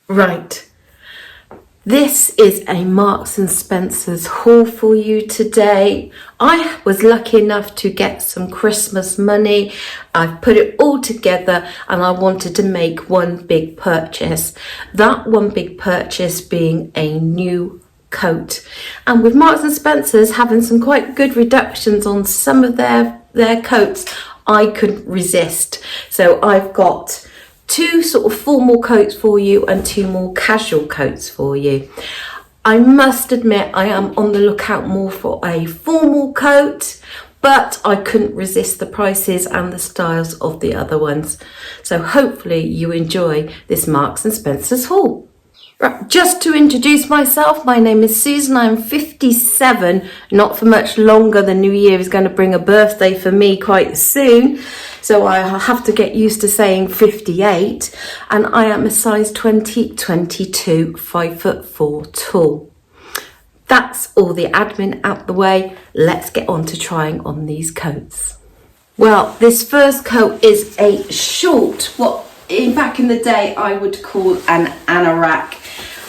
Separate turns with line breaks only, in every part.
Right, this is a Marks and Spencer's haul for you today. I was lucky enough to get some Christmas money. I've put it all together and I wanted to make one big purchase. That one big purchase being a new coat. And with Marks and Spencer's having some quite good reductions on some of their coats, I couldn't resist. So I've got two sort of formal coats for you and two more casual coats for you. I must admit I am on the lookout more for a formal coat, but I couldn't resist the prices and the styles of the other ones. So hopefully you enjoy this Marks and Spencer's haul. Right, just to introduce myself, my name is Susan. I'm 57, not for much longer. The new year is going to bring a birthday for me quite soon. So I have to get used to saying 58. And I am a size 20, 22, 5'4" tall. That's all the admin out the way. Let's get on to trying on these coats. Well, this first coat is a short, what back in the day I would call an anorak.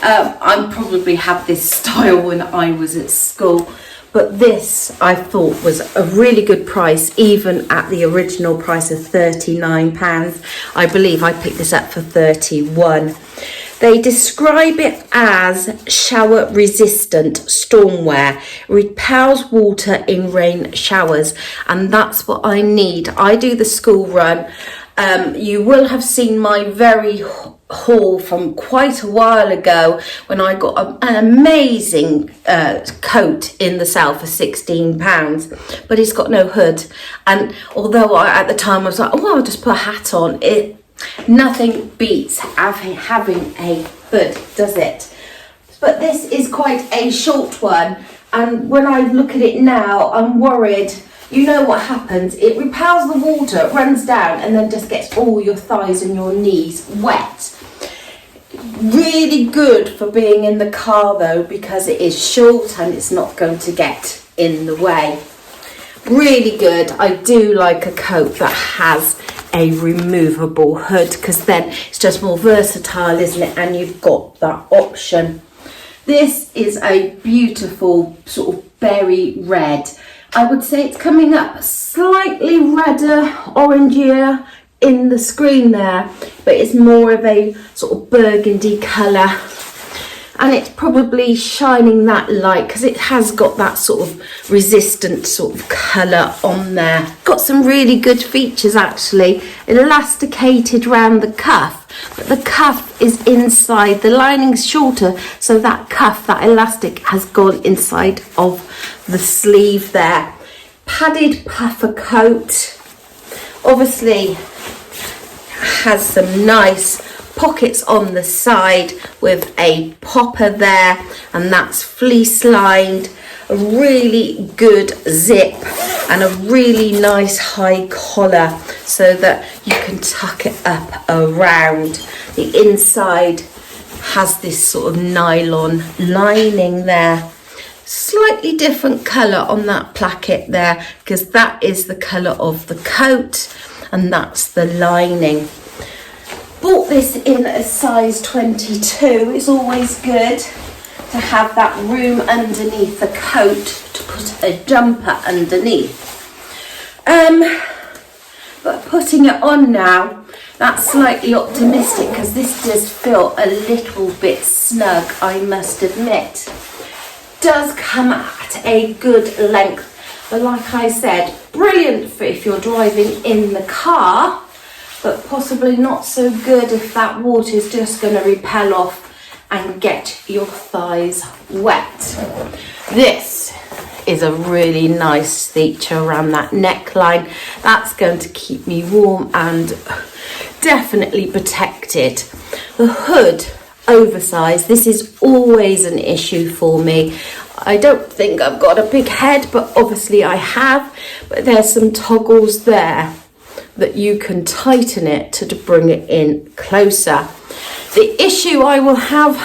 I probably had this style when I was at school, but this I thought was a really good price, even at the original price of £39. I believe I picked this up for 31. They describe it as shower resistant stormwear, repels water in rain showers, and that's what I need. I do the school run. You will have seen my very haul from quite a while ago when I got an amazing coat in the sale for £16, but it's got no hood. And although at the time I was like, oh, I'll just put a hat on, nothing beats having a hood, does it? But this is quite a short one, and when I look at it now, I'm worried. You know what happens, it repels the water, it runs down and then just gets all your thighs and your knees wet. Really good for being in the car though, because it is short and it's not going to get in the way. Really good. I do like a coat that has a removable hood, because then it's just more versatile, isn't it? And you've got that option. This is a beautiful sort of berry red. I would say it's coming up slightly redder, orangier in the screen there, but it's more of a sort of burgundy colour, and it's probably shining that light because it has got that sort of resistant sort of colour on there. Got some really good features actually. Elasticated round the cuff, but the cuff is inside, the lining's shorter, so that cuff, that elastic has gone inside of the sleeve there. Padded puffer coat, obviously has some nice pockets on the side with a popper there, and that's fleece lined, a really good zip and a really nice high collar so that you can tuck it up around. The inside has this sort of nylon lining there. Slightly different colour on that placket there, because that is the colour of the coat and that's the lining. Bought this in a size 22. It's always good to have that room underneath the coat to put a jumper underneath. But putting it on now, that's slightly optimistic because this does feel a little bit snug, I must admit. Does come at a good length, but like I said, brilliant for if you're driving in the car, but possibly not so good if that water is just going to repel off and get your thighs wet. This is a really nice feature around that neckline. That's going to keep me warm and definitely protected. The hood, oversized. This is always an issue for me. I don't think I've got a big head, but obviously I have. But there's some toggles there that you can tighten it to bring it in closer. The issue I will have,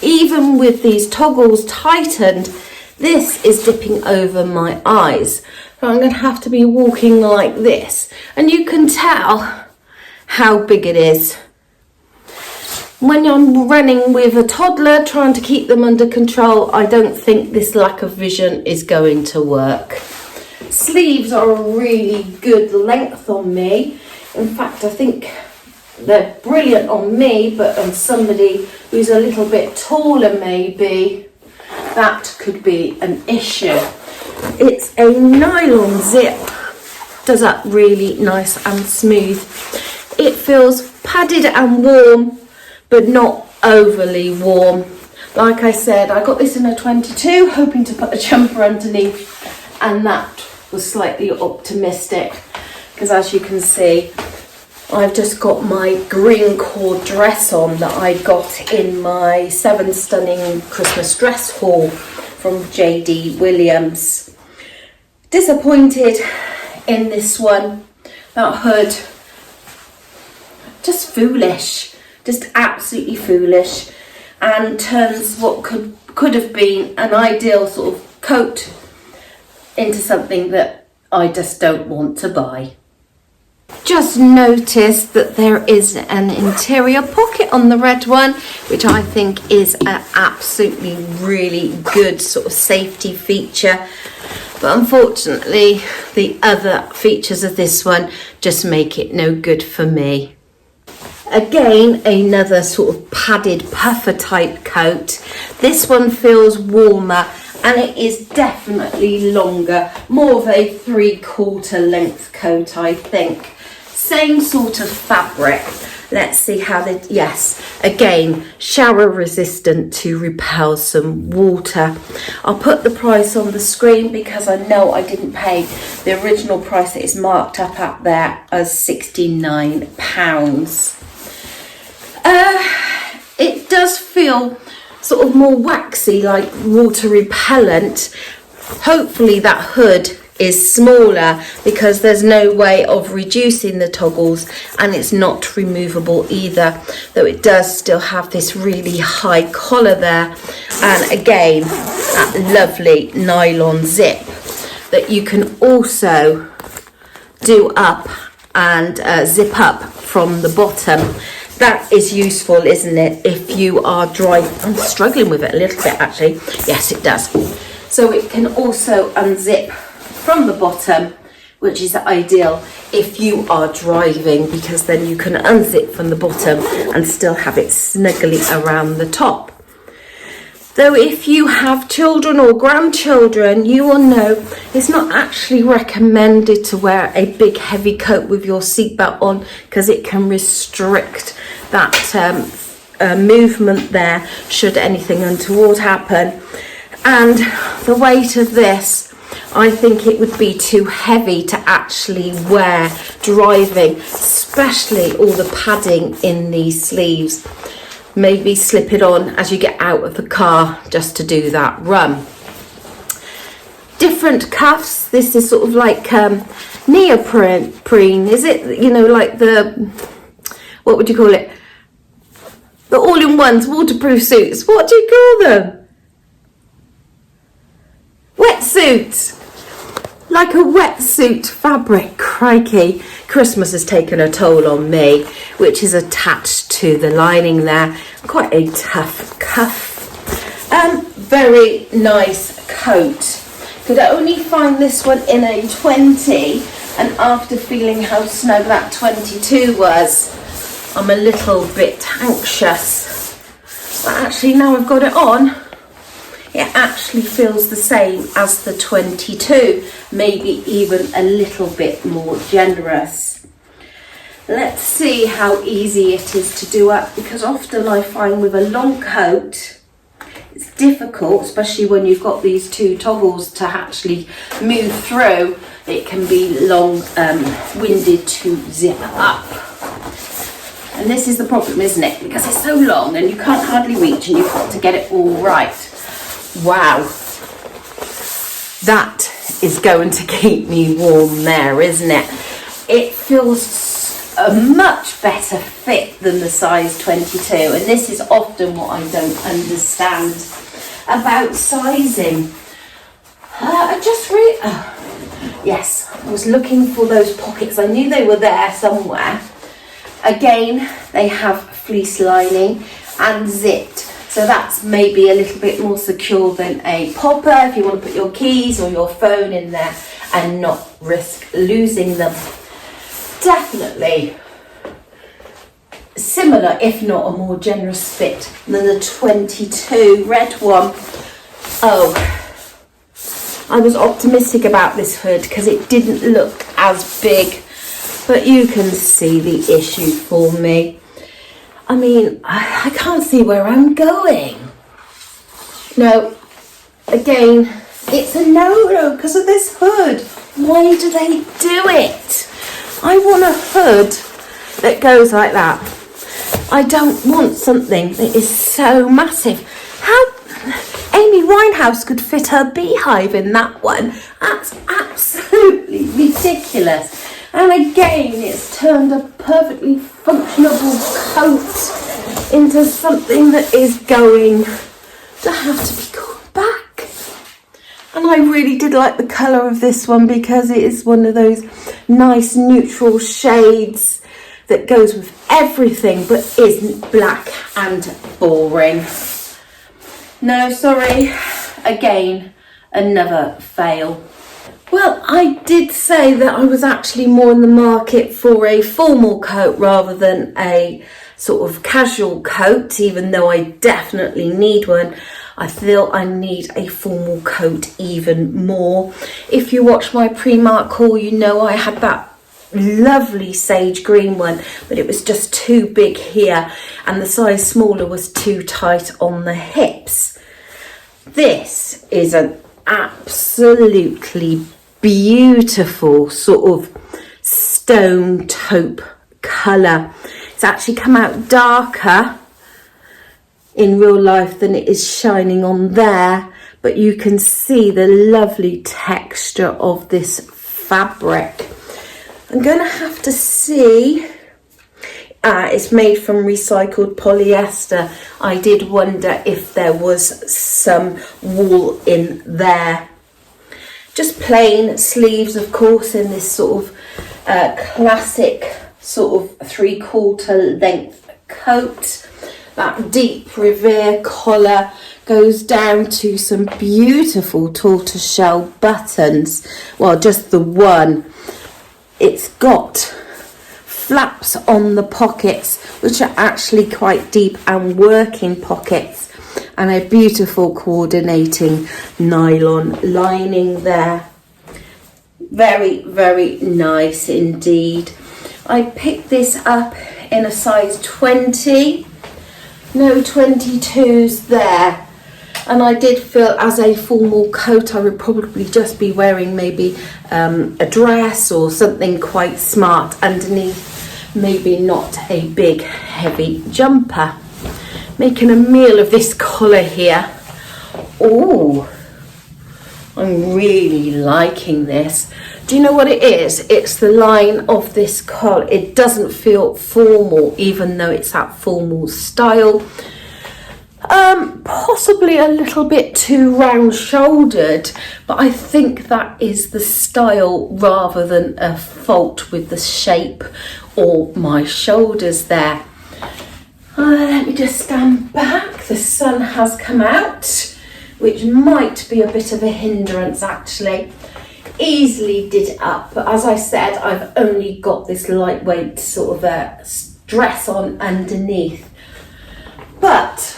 even with these toggles tightened, this is dipping over my eyes. So I'm going to have to be walking like this. And you can tell how big it is. When I'm running with a toddler, trying to keep them under control, I don't think this lack of vision is going to work. Sleeves are a really good length on me. In fact, I think they're brilliant on me, but on somebody who's a little bit taller maybe, that could be an issue. It's a nylon zip, does that really nice and smooth. It feels padded and warm, but not overly warm. Like I said, I got this in a 22, hoping to put a jumper underneath, and that was slightly optimistic, because as you can see, I've just got my green cord dress on that I got in my 7 Stunning Christmas dress haul from JD Williams. Disappointed in this one. That hood, just foolish, just absolutely foolish, and turns what could have been an ideal sort of coat into something that I just don't want to buy. Just noticed that there is an interior pocket on the red one, which I think is an absolutely really good sort of safety feature. But unfortunately, the other features of this one just make it no good for me. Again, another sort of padded puffer type coat. This one feels warmer and it is definitely longer, more of a 3/4 length coat, I think. Same sort of fabric. Let's see how they, yes, again, shower resistant to repel some water. I'll put the price on the screen because I know I didn't pay the original price that is marked up at there as £69. It does feel sort of more waxy, like water repellent. Hopefully that hood is smaller because there's no way of reducing the toggles, and it's not removable either, though it does still have this really high collar there, and again that lovely nylon zip that you can also do up and zip up from the bottom. That is useful, isn't it, if you are driving? I'm struggling with it a little bit actually. Yes, it does. So it can also unzip from the bottom, which is ideal if you are driving, because then you can unzip from the bottom and still have it snugly around the top. Though if you have children or grandchildren, you will know it's not actually recommended to wear a big heavy coat with your seatbelt on, because it can restrict that movement there should anything untoward happen. And the weight of this, I think it would be too heavy to actually wear driving, especially all the padding in these sleeves. Maybe slip it on as you get out of the car just to do that run. Different cuffs. This is sort of like neoprene, is it? You know, like the, what would you call it? The all-in-ones, waterproof suits. What do you call them? Wetsuit, like a wetsuit fabric. Crikey, Christmas has taken a toll on me, which is attached to the lining there. Quite a tough cuff. Very nice coat. Could only find this one in a 20, and after feeling how snug that 22 was, I'm a little bit anxious. But actually now I've got it on, it actually feels the same as the 22, maybe even a little bit more generous. Let's see how easy it is to do up, because often I find with a long coat it's difficult, especially when you've got these two toggles to actually move through. It can be long-winded to zip up. And this is the problem, isn't it? Because it's so long and you can't hardly reach, and you've got to get it all right. Wow, that is going to keep me warm there, isn't it? It feels a much better fit than the size 22, and this is often what I don't understand about sizing. Yes, I was looking for those pockets. I knew they were there somewhere. Again, they have fleece lining and zipped. So that's maybe a little bit more secure than a popper if you want to put your keys or your phone in there and not risk losing them. Definitely similar, if not a more generous fit than the 22 red one. Oh, I was optimistic about this hood because it didn't look as big, but you can see the issue for me. I mean, I can't see where I'm going. No, again, it's a no-no because of this hood. Why do they do it? I want a hood that goes like that. I don't want something that is so massive. How Amy Winehouse could fit her beehive in that one? That's absolutely ridiculous. And again, it's turned a perfectly functionable coat into something that is going to have to be called back. And I really did like the colour of this one because it is one of those nice neutral shades that goes with everything but isn't black and boring. No, sorry. Again, another fail. Well, I did say that I was actually more in the market for a formal coat rather than a sort of casual coat, even though I definitely need one. I feel I need a formal coat even more. If you watch my Primark haul, you know I had that lovely sage green one, but it was just too big here and the size smaller was too tight on the hips. This is an absolutely beautiful sort of stone taupe colour. It's actually come out darker in real life than it is shining on there, but you can see the lovely texture of this fabric. I'm going to have to see. It's made from recycled polyester. I did wonder if there was some wool in there. Just plain sleeves, of course, in this sort of classic sort of 3/4 length coat. That deep Revere collar goes down to some beautiful tortoiseshell buttons. Well, just the one. It's got flaps on the pockets, which are actually quite deep and working pockets, and a beautiful coordinating nylon lining there. Very, very nice indeed. I picked this up in a size 20, no 22s there, and I did feel as a formal coat I would probably just be wearing maybe a dress or something quite smart underneath, maybe not a big heavy jumper. Making a meal of this collar here. Oh, I'm really liking this. Do you know what it is? It's the line of this collar. It doesn't feel formal, even though it's that formal style. Possibly a little bit too round shouldered, but I think that is the style rather than a fault with the shape or my shoulders there. Let me just stand back. The sun has come out, which might be a bit of a hindrance actually. Easily did it up, but as I said, I've only got this lightweight sort of a dress on underneath, but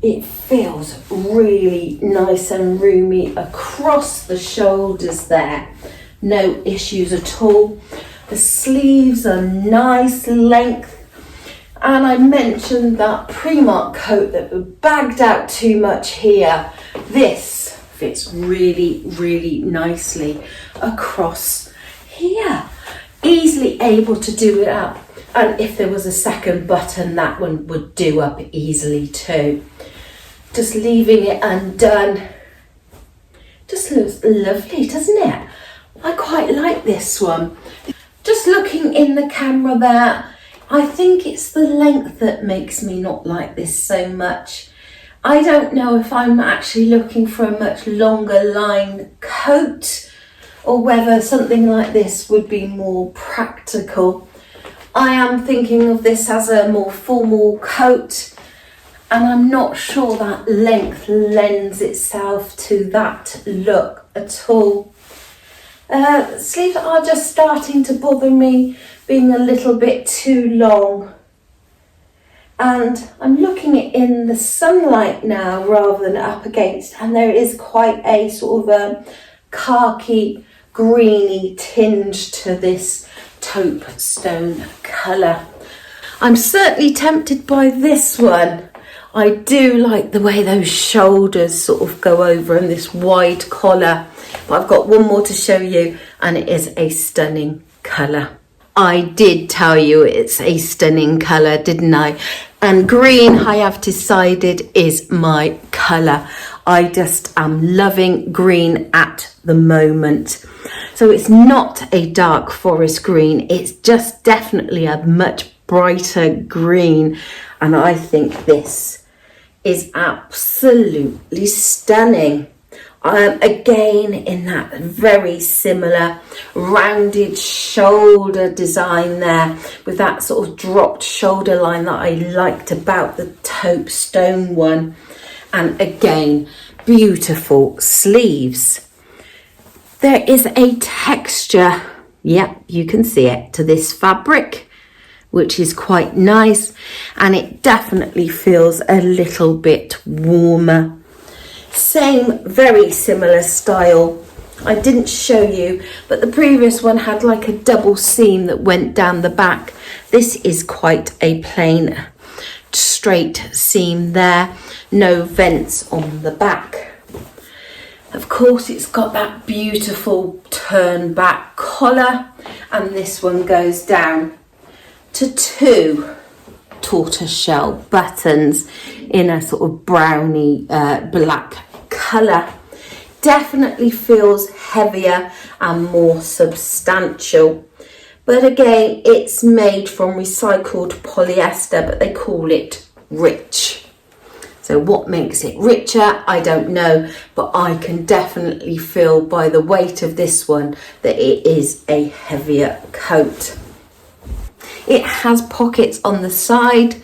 it feels really nice and roomy across the shoulders there. No issues at all. The sleeves are nice length. And I mentioned that Primark coat that bagged out too much here. This fits really, really nicely across here. Easily able to do it up. And if there was a second button, that one would do up easily too. Just leaving it undone. Just looks lovely, doesn't it? I quite like this one. Just looking in the camera there, I think it's the length that makes me not like this so much. I don't know if I'm actually looking for a much longer line coat or whether something like this would be more practical. I am thinking of this as a more formal coat, and I'm not sure that length lends itself to that look at all. Sleeves are just starting to bother me, being a little bit too long. And I'm looking in the sunlight now rather than up against, and there is quite a sort of a khaki greeny tinge to this taupe stone colour. I'm certainly tempted by this one. I do like the way those shoulders sort of go over and this wide collar. But I've got one more to show you, and it is a stunning colour. I did tell you it's a stunning colour, didn't I? And green, I have decided, is my colour. I just am loving green at the moment. So it's not a dark forest green. It's just definitely a much brighter green. And I think this is absolutely stunning. Again, in that very similar rounded shoulder design there, with that sort of dropped shoulder line that I liked about the taupe stone one. And again, beautiful sleeves. There is a texture, yep, you can see it, to this fabric, which is quite nice, and it definitely feels a little bit warmer. Same, very similar style. I didn't show you, but the previous one had like a double seam that went down the back. This is quite a plain, straight seam there. No vents on the back. Of course, it's got that beautiful turn back collar, and this one goes down to 2 tortoiseshell buttons in a sort of browny black colour. Definitely feels heavier and more substantial, but again, it's made from recycled polyester, but they call it rich. So what makes it richer, I don't know, but I can definitely feel by the weight of this one that it is a heavier coat. It has pockets on the side,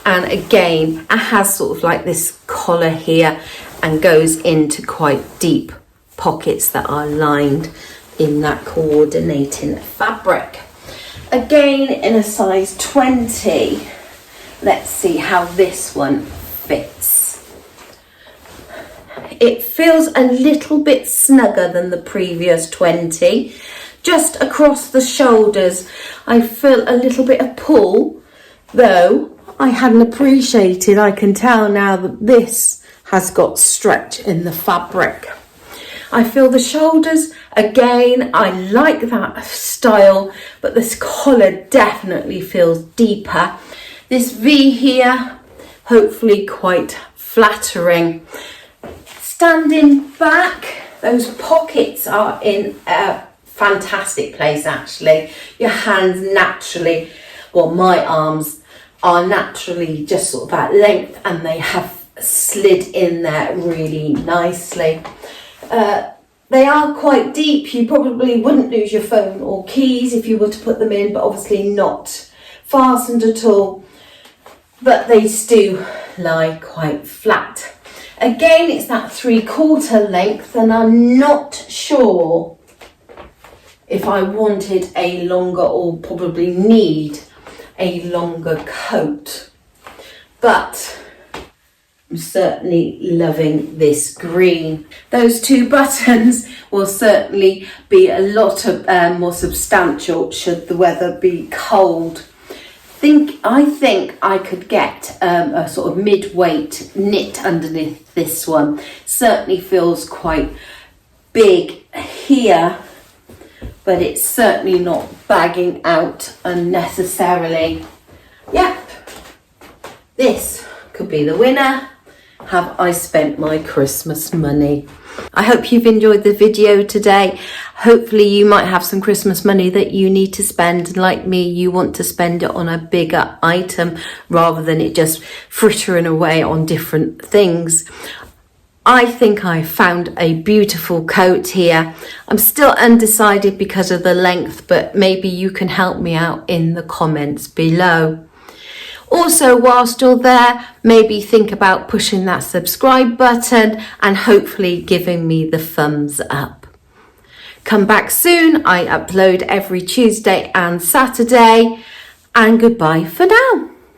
and again, it has sort of like this collar here and goes into quite deep pockets that are lined in that coordinating fabric. Again, in a size 20. Let's see how this one fits. It feels a little bit snugger than the previous 20. Just across the shoulders, I feel a little bit of pull, though I hadn't appreciated. I can tell now that this has got stretch in the fabric. I feel the shoulders, again, I like that style, but this collar definitely feels deeper. This V here, hopefully quite flattering. Standing back, those pockets are in a fantastic place actually. Your hands naturally, well, my arms are naturally just sort of that length, and they have slid in there really nicely. They are quite deep. You probably wouldn't lose your phone or keys if you were to put them in, but obviously not fastened at all. But they do lie quite flat. Again, it's that 3/4 length, and I'm not sure if I wanted a longer, or probably need a longer coat. But I'm certainly loving this green. Those 2 buttons will certainly be a lot of, more substantial should the weather be cold. I think I could get a sort of mid-weight knit underneath this one. Certainly feels quite big here, but it's certainly not bagging out unnecessarily. Yep, this could be the winner. Have I spent my Christmas money? I hope you've enjoyed the video today. Hopefully you might have some Christmas money that you need to spend. Like me, you want to spend it on a bigger item rather than it just frittering away on different things. I think I found a beautiful coat here. I'm still undecided because of the length, but maybe you can help me out in the comments below. Also, whilst you're there, maybe think about pushing that subscribe button and hopefully giving me the thumbs up. Come back soon. I upload every Tuesday and Saturday. And goodbye for now.